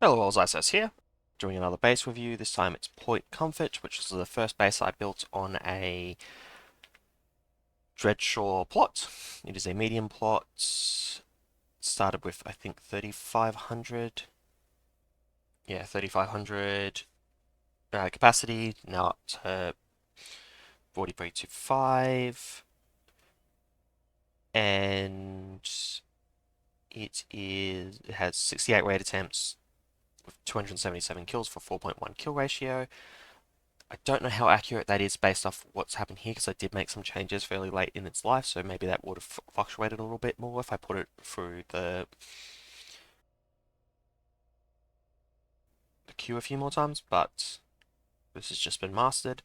Hello, all, Xyceres here, doing another base review. This time it's Point Comfort, which is the first base I built on a dreadshore plot. It is a medium plot. Started with, I think, 3,500. Yeah, 3,500 capacity. Now up to 4325. And it has 68 raid attempts with 277 kills for 4.1 kill ratio. I don't know how accurate that is based off what's happened here because I did make some changes fairly late in its life, so maybe that would have fluctuated a little bit more if I put it through the queue a few more times, but this has just been mastered,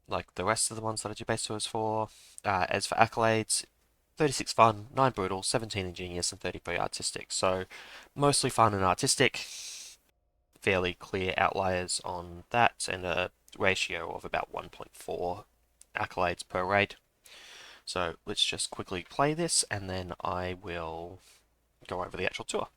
like the rest of the ones that I do base tours for. As for accolades, 36 fun, 9 brutal, 17 ingenious, and 33 artistic, so mostly fun and artistic. Fairly clear outliers on that, and a ratio of about 1.4 accolades per raid. So let's just quickly play this and then I will go over the actual tour.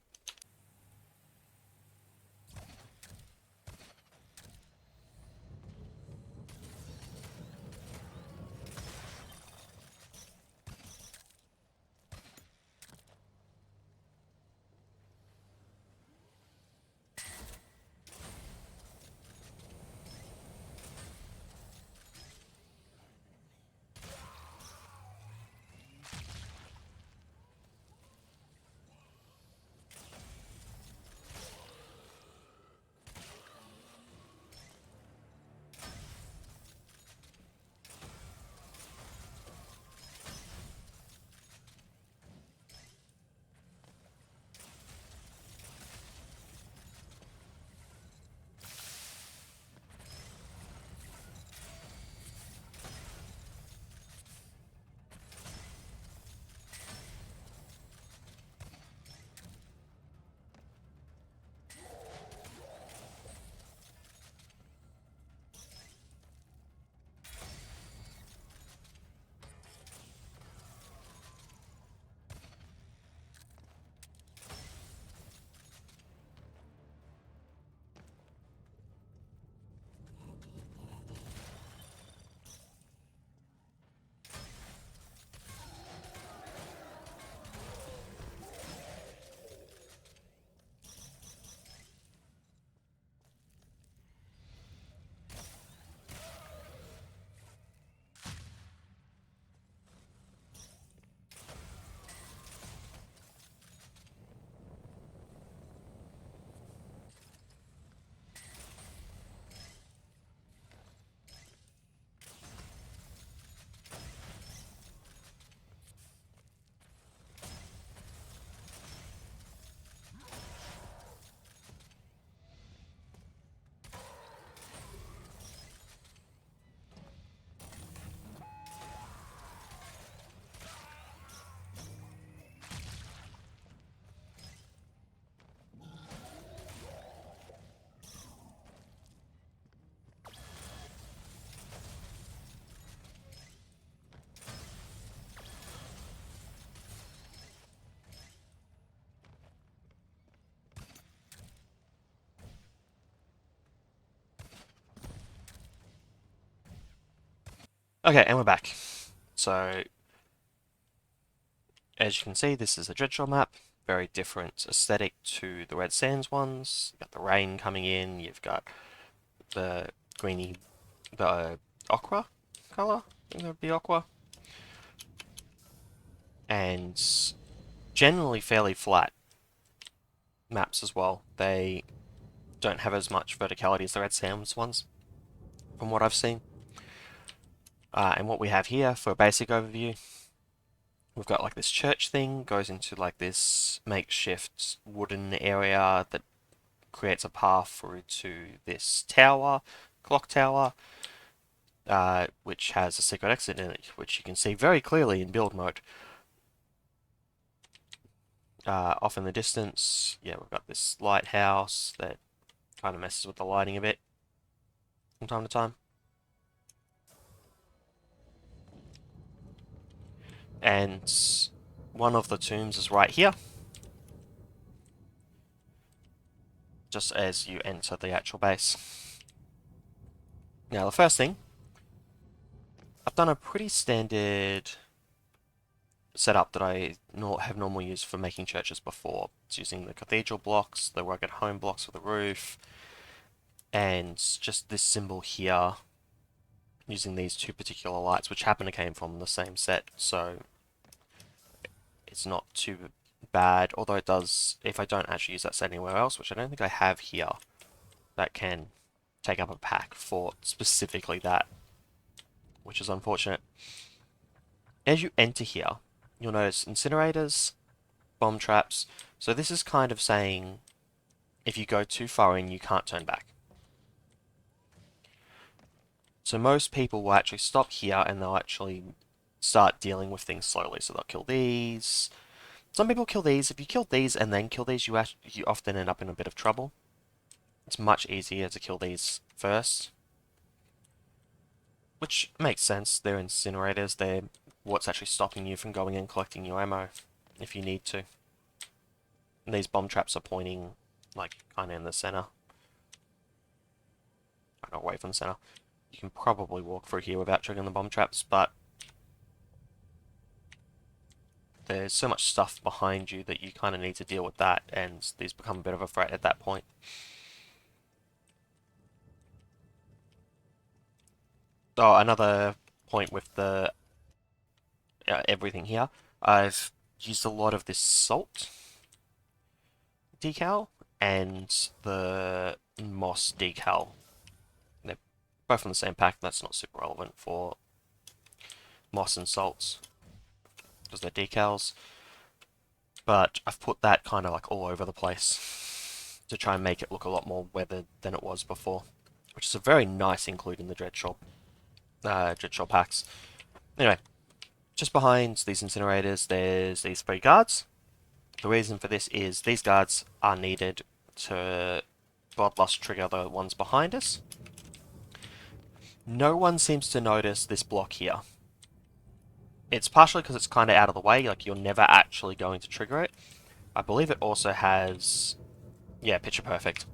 Okay, and we're back. So, as you can see, this is a Dreadshore map. Very different aesthetic to the Red Sands ones. You've got the rain coming in, you've got the greeny, the ochre colour, I think that would be aqua. And generally fairly flat maps as well. They don't have as much verticality as the Red Sands ones, from what I've seen. And what we have here for a basic overview, we've got like this church thing, goes into like this makeshift wooden area that creates a path through to this tower, clock tower, which has a secret exit in it, which you can see very clearly in build mode. Off in the distance, yeah, we've got this lighthouse that kind of messes with the lighting a bit from time to time. And one of the tombs is right here. just as you enter the actual base. Now, the first thing, I've done a pretty standard setup that I have normally used for making churches before. It's using the cathedral blocks, the rugged home blocks for the roof, and just this symbol here, using these two particular lights, which happen to came from the same set, so it's not too bad, although it does, if I don't actually use that set anywhere else, which I don't think I have here, that can take up a pack for specifically that, which is unfortunate. As you enter here, you'll notice incinerators, bomb traps, so this is kind of saying if you go too far in, you can't turn back. So most people will actually stop here and they'll actually start dealing with things slowly. So they'll kill these. Some people kill these. If you kill these and then kill these, you often end up in a bit of trouble. It's much easier to kill these first. Which makes sense. They're incinerators. They're what's actually stopping you from going and collecting your ammo if you need to. And these bomb traps are pointing like kind of in the center. Kind of away from the center. You can probably walk through here without triggering the bomb traps, but there's so much stuff behind you that you kind of need to deal with that, and these become a bit of a threat at that point. Oh, another point with the everything here, I've used a lot of this salt decal and the moss decal. They're both from the same pack. That's not super relevant for moss and salts because they're decals, but I've put that kind of like all over the place to try and make it look a lot more weathered than it was before, which is a very nice include in the dreadshore packs. Anyway, just behind these incinerators, there's these 3 guards. The reason for this is these guards are needed to bloodlust trigger the ones behind us. No one seems to notice this block here. It's partially because it's kind of out of the way, like you're never actually going to trigger it. I believe it also has, yeah, picture perfect.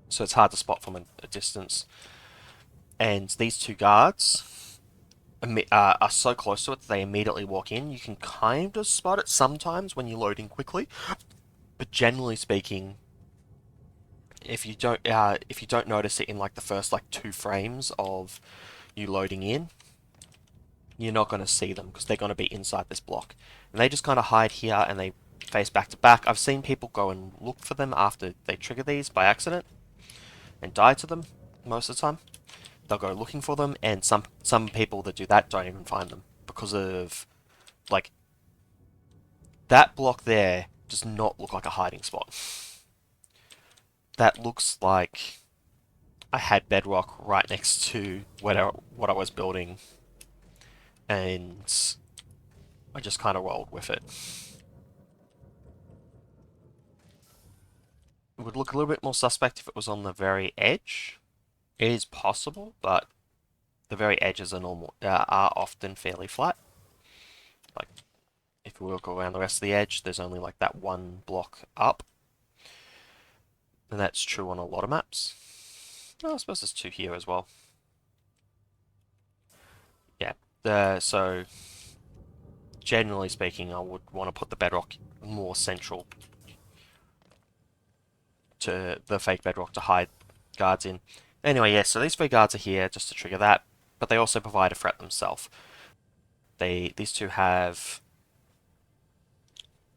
So it's hard to spot from a distance. And these 2 guards are so close to it that they immediately walk in. You can kind of spot it sometimes when you're loading quickly, but generally speaking, if you don't notice it in like the first like 2 frames of you loading in, you're not going to see them because they're going to be inside this block. And they just kind of hide here and they face back to back. I've seen people go and look for them after they trigger these by accident and die to them most of the time. They'll go looking for them, and some people that do that don't even find them because of, like, that block there does not look like a hiding spot. That looks like I had bedrock right next to what I was building, and I just kind of rolled with it. It would look a little bit more suspect if it was on the very edge. It is possible, but the very edges are often fairly flat. Like, if we look around the rest of the edge, there's only like that 1 block up. And that's true on a lot of maps. Oh, I suppose there's 2 here as well. Yeah, so generally speaking, I would want to put the bedrock more central to the fake bedrock to hide guards in. Anyway, yeah, so these 3 guards are here just to trigger that, but they also provide a threat themselves. These 2 have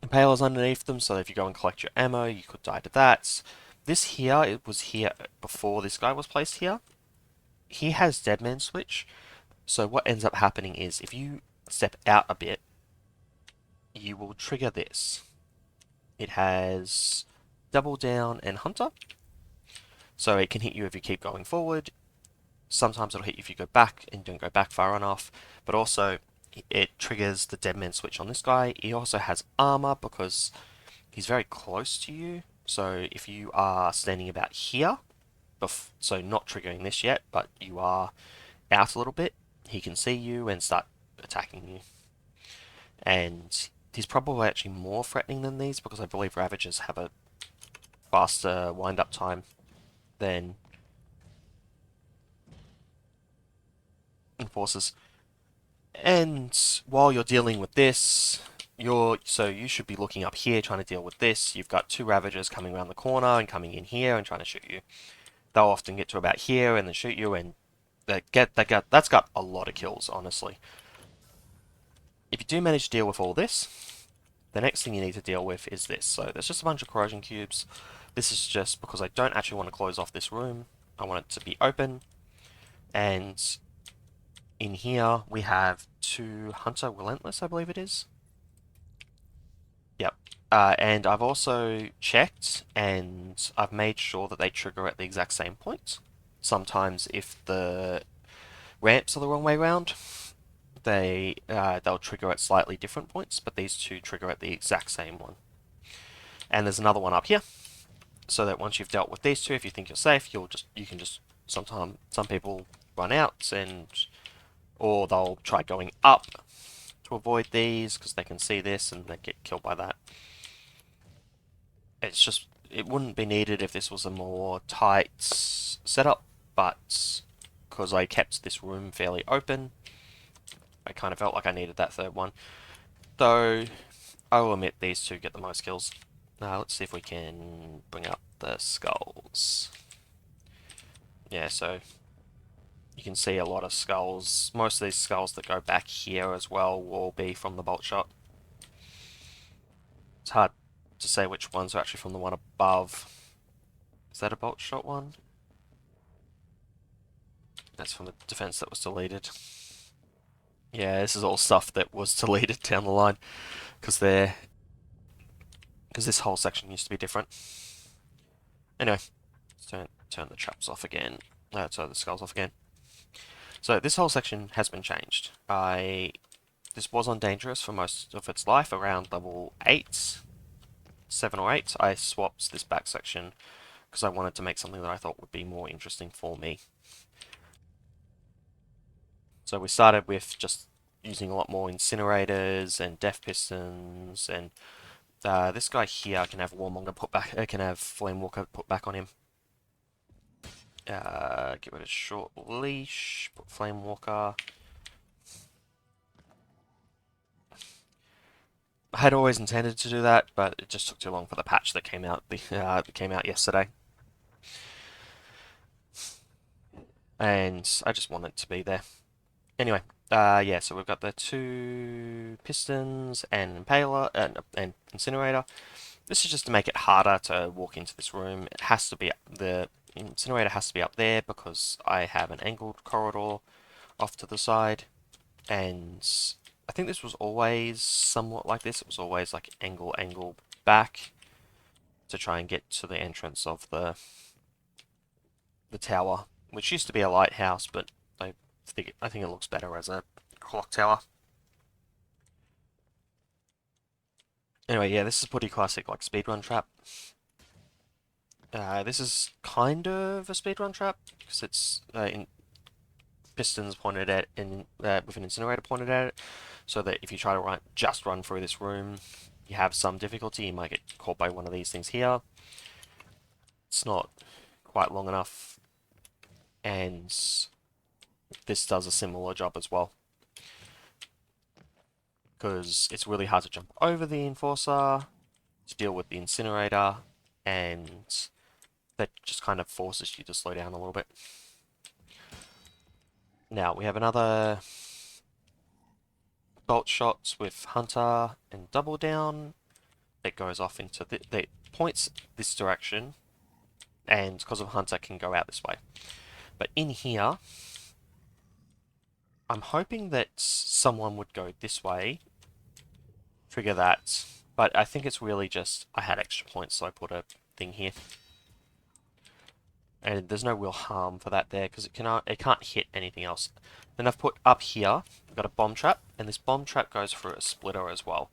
impalers underneath them, so if you go and collect your ammo, you could die to that. This here, it was here before this guy was placed here. He has Deadman Switch, so what ends up happening is if you step out a bit, you will trigger this. It has Double Down and Hunter, so it can hit you if you keep going forward. Sometimes it'll hit you if you go back and don't go back far enough, but also it triggers the Deadman Switch on this guy. He also has armor because he's very close to you, so if you are standing about here, so not triggering this yet, but you are out a little bit, he can see you and start attacking you. And he's probably actually more threatening than these because I believe Ravagers have a faster wind-up time than enforcers. And while you're dealing with this, you should be looking up here trying to deal with this. You've got two Ravagers coming around the corner and coming in here and trying to shoot you. They'll often get to about here and then shoot you, and that's got a lot of kills, honestly. If you do manage to deal with all this, the next thing you need to deal with is this. So there's just a bunch of corrosion cubes. This is just because I don't actually want to close off this room. I want it to be open. And in here we have two Hunter Relentless, I believe it is. Yep. And I've also checked and I've made sure that they trigger at the exact same point. Sometimes if the ramps are the wrong way around, they'll trigger at slightly different points, but these two trigger at the exact same one. And there's another one up here, so that once you've dealt with these two, if you think you're safe, you can just sometimes some people run out or they'll try going up to avoid these because they can see this and they get killed by that. It wouldn't be needed if this was a more tight setup, but because I kept this room fairly open, I kind of felt like I needed that third one. Though, I will admit these two get the most kills. Now, let's see if we can bring up the skulls. Yeah, so you can see a lot of skulls. Most of these skulls that go back here as well will be from the bolt shot. It's hard to say which ones are actually from the one above. Is that a bolt shot one? That's from the defense that was deleted. Yeah, this is all stuff that was deleted down the line because this whole section used to be different. Anyway, let's turn the traps off again. Sorry, the skulls off again. So this whole section has been changed. This was on dangerous for most of its life, around level 8, 7 or 8. I swapped this back section because I wanted to make something that I thought would be more interesting for me. So we started with just using a lot more incinerators and death pistons, and this guy here can have Warmonger put back. Can have Flamewalker put back on him. Get rid of short leash. Put Flamewalker. I had always intended to do that, but it just took too long for the patch that came out. That came out yesterday, and I just wanted to be there. Anyway, yeah, so we've got the two pistons and impaler and incinerator. This is just to make it harder to walk into this room. It has to be the incinerator has to be up there because I have an angled corridor off to the side, and I think this was always somewhat like this. It was always like angle back to try and get to the entrance of the tower, which used to be a lighthouse, but I think it looks better as a clock tower. Anyway, yeah, this is pretty classic, like speedrun trap. This is kind of a speedrun trap because it's in pistons pointed at with an incinerator pointed at it, so that if you try to just run through this room, you have some difficulty. You might get caught by one of these things here. It's not quite long enough, and this does a similar job as well, because it's really hard to jump over the enforcer to deal with the incinerator, and that just kind of forces you to slow down a little bit. Now we have another bolt shots with Hunter and Double Down. It goes off into the points this direction, and because of Hunter can go out this way. But in here, I'm hoping that someone would go this way, trigger that, but I think it's really just I had extra points, so I put a thing here. And there's no real harm for that there because it can't hit anything else. Then I've put up here, I've got a bomb trap, and this bomb trap goes through a splitter as well.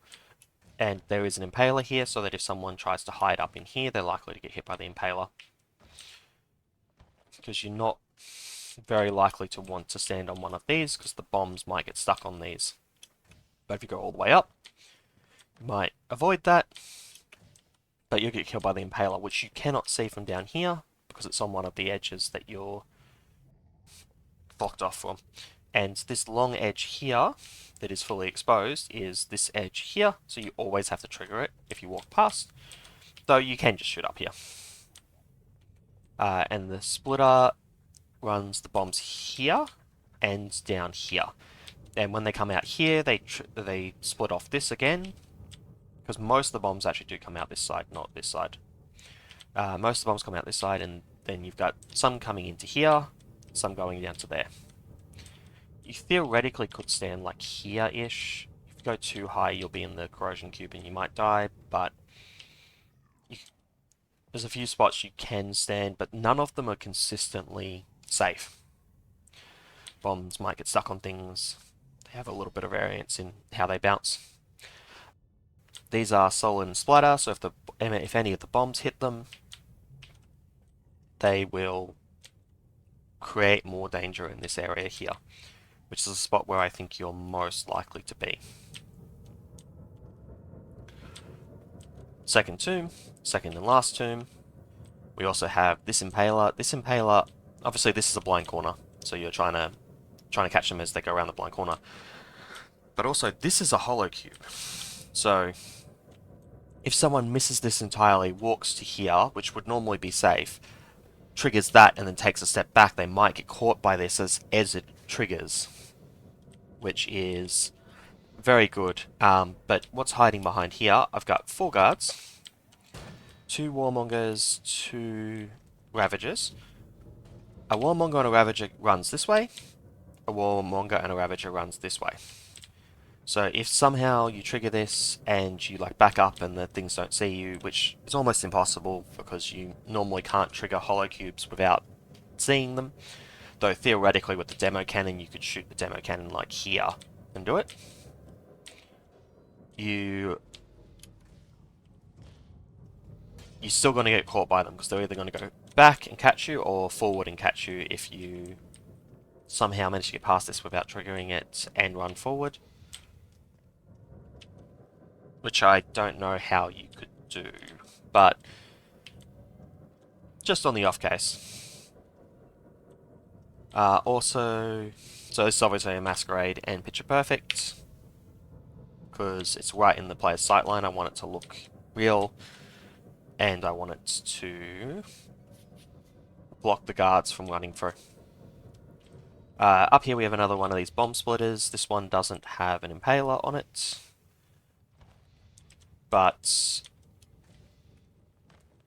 And there is an impaler here, so that if someone tries to hide up in here, they're likely to get hit by the impaler. Because you're not very likely to want to stand on one of these, because the bombs might get stuck on these. But if you go all the way up, you might avoid that, but you'll get killed by the impaler, which you cannot see from down here because it's on one of the edges that you're blocked off from. And this long edge here that is fully exposed is this edge here, so you always have to trigger it if you walk past, though you can just shoot up here. And the splitter runs the bombs here and down here. And when they come out here, they split off this again, because most of the bombs actually do come out this side, not this side. Most of the bombs come out this side, and then you've got some coming into here, some going down to there. You theoretically could stand like here-ish. If you go too high, you'll be in the corrosion cube and you might die, but there's a few spots you can stand, but none of them are consistently safe. Bombs might get stuck on things. They have a little bit of variance in how they bounce. These are solid and splatter, so if any of the bombs hit them, they will create more danger in this area here, which is a spot where I think you're most likely to be. Second tomb, second and last tomb. We also have this impaler. This impaler, obviously this is a blind corner, so you're trying to catch them as they go around the blind corner. But also this is a hollow cube. So if someone misses this entirely, walks to here, which would normally be safe, triggers that and then takes a step back, they might get caught by this as it triggers, which is very good. But what's hiding behind here? I've got 4 guards, 2 warmongers, 2 ravagers. A warmonger and a ravager runs this way. A warmonger and a ravager runs this way. So if somehow you trigger this and you like back up and the things don't see you, which is almost impossible because you normally can't trigger hollow cubes without seeing them, though theoretically with the demo cannon you could shoot the demo cannon like here and do it. You're still going to get caught by them because they're either going to go back and catch you or forward and catch you if you somehow manage to get past this without triggering it and run forward. Which I don't know how you could do, but just on the off case. Also, so this is obviously a Masquerade and Picture Perfect, because it's right in the player's sightline. I want it to look real, and I want it to block the guards from running through. Up here we have another one of these bomb splitters. This one doesn't have an impaler on it, but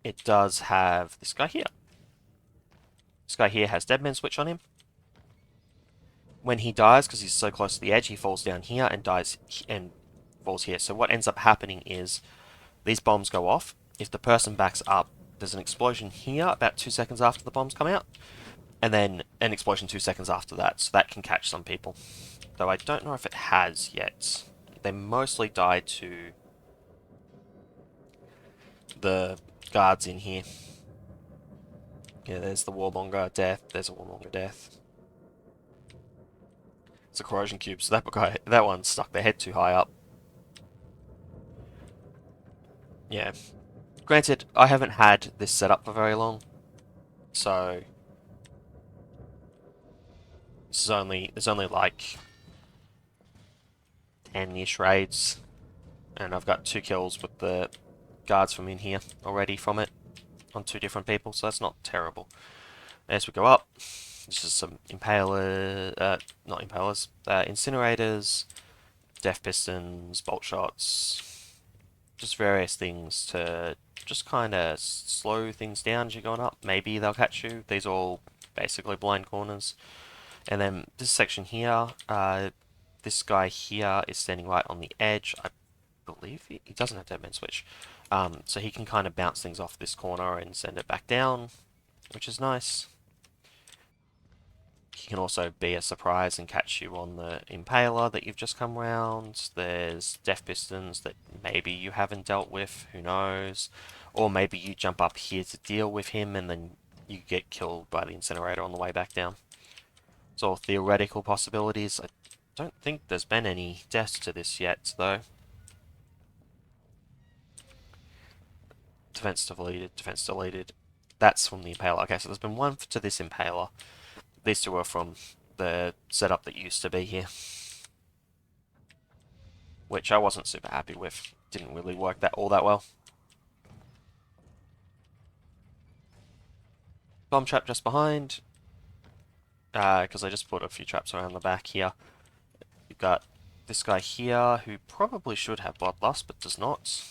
it does have this guy here. This guy here has Deadman Switch on him. When he dies, because he's so close to the edge, he falls down here and dies and falls here. So what ends up happening is these bombs go off. If the person backs up, there's an explosion here about 2 seconds after the bombs come out, and then an explosion 2 seconds after that. So that can catch some people. Though I don't know if it has yet. They mostly die to the guards in here. Yeah, there's the warmonger death. There's a warmonger death. It's a corrosion cube, so that one stuck their head too high up. Yeah. Granted, I haven't had this set up for very long, so there's only like 10-ish raids, and I've got 2 kills with the guards from in here already from it on 2 different people, so that's not terrible. As we go up, this is some not impalers, incinerators, death pistons, bolt shots, just various things to just kind of slow things down as you're going up. Maybe they'll catch you. These are all basically blind corners. And then this section here, this guy here is standing right on the edge. I believe he doesn't have Deadman Switch. So he can kind of bounce things off this corner and send it back down, which is nice. He can also be a surprise and catch you on the impaler that you've just come round. There's death pistons that maybe you haven't dealt with, who knows. Or maybe you jump up here to deal with him and then you get killed by the incinerator on the way back down. It's all theoretical possibilities. I don't think there's been any deaths to this yet, though. Defense deleted, defense deleted. That's from the Impaler. Okay, so there's been one to this Impaler. These two are from the setup that used to be here, which I wasn't super happy with. Didn't really work that well. Bomb trap just behind, because I just put a few traps around the back here. You've got this guy here who probably should have Bloodlust, but does not.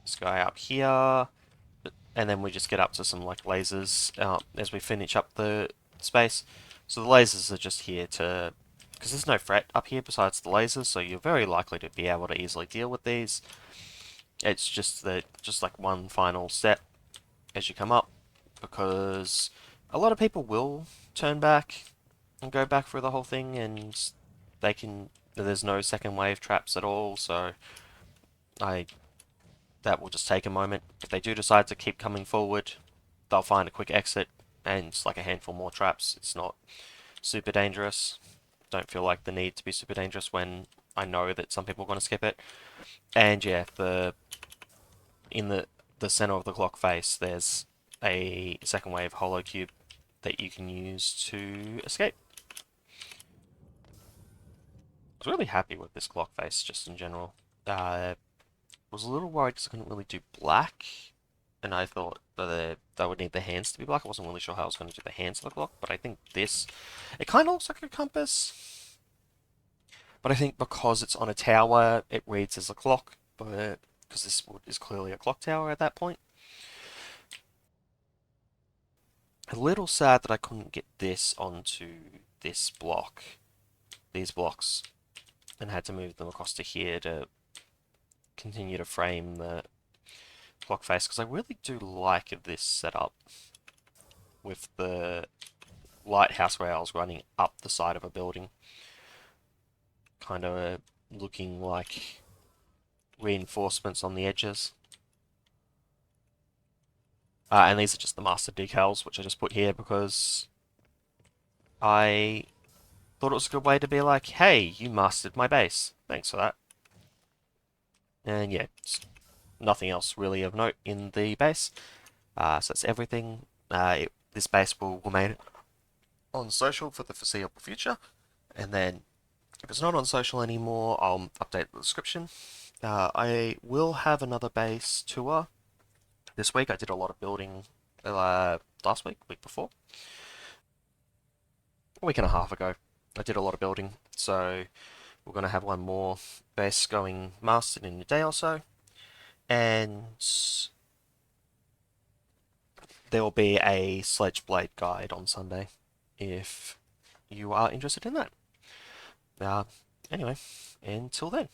This guy up here, and then we just get up to some like lasers as we finish up the space. So the lasers are just here to, because there's no threat up here besides the lasers, so you're very likely to be able to easily deal with these. It's just like one final step as you come up, because a lot of people will turn back and go back through the whole thing, and there's no second wave traps at all, so that will just take a moment. If they do decide to keep coming forward, they'll find a quick exit and it's like a handful more traps. It's not super dangerous. Don't feel like the need to be super dangerous when I know that some people are going to skip it. And yeah, in the center of the clock face, there's a second wave hollow cube that you can use to escape. I was really happy with this clock face just in general. Was a little worried because I couldn't really do black, and I thought that I would need the hands to be black. I wasn't really sure how I was going to do the hands of the clock, but I think it kind of looks like a compass, but I think because it's on a tower, it reads as a clock, but because this is clearly a clock tower at that point. A little sad that I couldn't get this onto this block, these blocks, and had to move them across to here to continue to frame the clock face, because I really do like this setup with the lighthouse rails running up the side of a building, kind of looking like reinforcements on the edges. And these are just the master decals, which I just put here because I thought it was a good way to be like, hey, you mastered my base. Thanks for that. And yeah, nothing else really of note in the base. So that's everything. This base will remain on social for the foreseeable future. And then if it's not on social anymore, I'll update the description. I will have another base tour this week. I did a lot of building last week before. A week and a half ago, I did a lot of building. So we're going to have one more base going mastered in a day or so. And there will be a Sledge Blade guide on Sunday if you are interested in that. Anyway, until then.